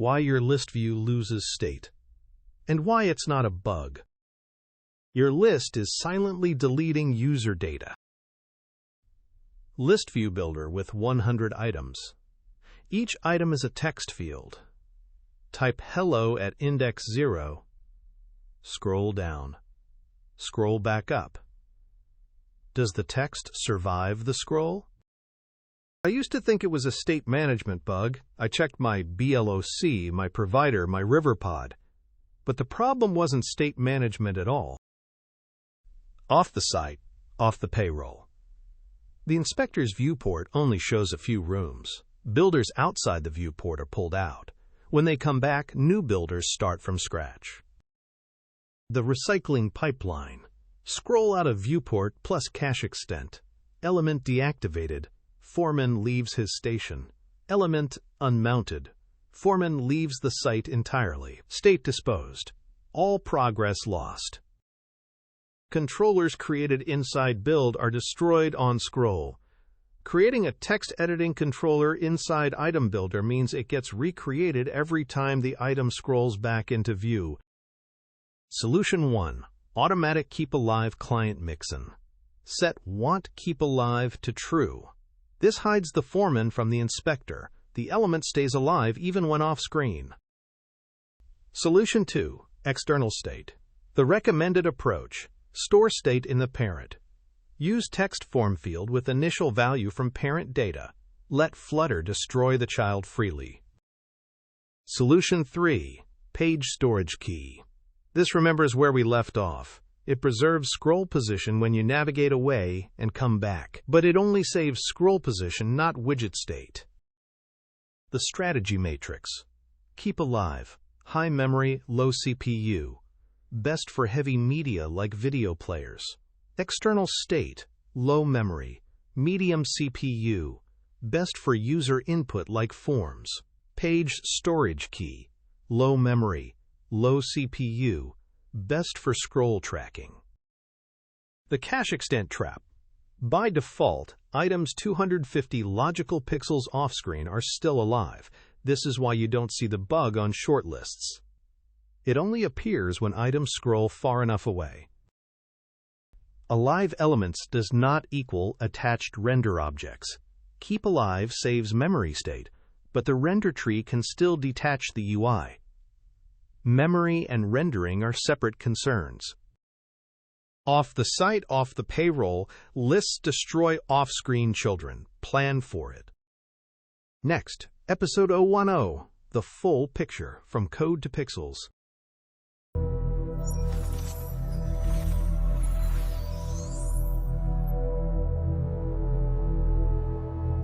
why your ListView loses state, and why it's not a bug. Your list is silently deleting user data. ListView Builder with 100 items. Each item is a text field. Type hello at index 0. Scroll down. Scroll back up. Does the text survive the scroll? I used to think it was a state management bug. I checked my BLOC, my provider, my Riverpod. But the problem wasn't state management at all. Off the site, off the payroll. The inspector's viewport only shows a few rooms. Builders outside the viewport are pulled out. When they come back, new builders start from scratch. The recycling pipeline. Scroll out of viewport plus cache extent. Element deactivated. Foreman leaves his station. Element unmounted. Foreman leaves the site entirely. State disposed. All progress lost. Controllers created inside build are destroyed on scroll. Creating a text editing controller inside item builder means it gets recreated every time the item scrolls back into view. Solution 1. Automatic keep alive client mixin. Set want keep alive to true. This hides the foreman from the inspector. The element stays alive even when off screen. Solution 2. External state. The recommended approach. Store state in the parent. Use text form field with initial value from parent data. Let Flutter destroy the child freely. Solution 3. Page storage key. This remembers where we left off. It preserves scroll position when you navigate away and come back, but it only saves scroll position, not widget state. The strategy matrix. Keep alive. High memory, low CPU. Best for heavy media like video players. External state, low memory, medium CPU, best for user input like forms. Page storage key, low memory, low CPU, best for scroll tracking. The cache extent trap. By default, items 250 logical pixels off-screen are still alive. This is why you don't see the bug on shortlists. It only appears when items scroll far enough away. Alive elements does not equal attached render objects. Keep alive saves memory state, but the render tree can still detach the UI. Memory and rendering are separate concerns. Off the site, off the payroll, lists destroy off-screen children. Plan for it. Next, episode 010, the full picture from code to pixels.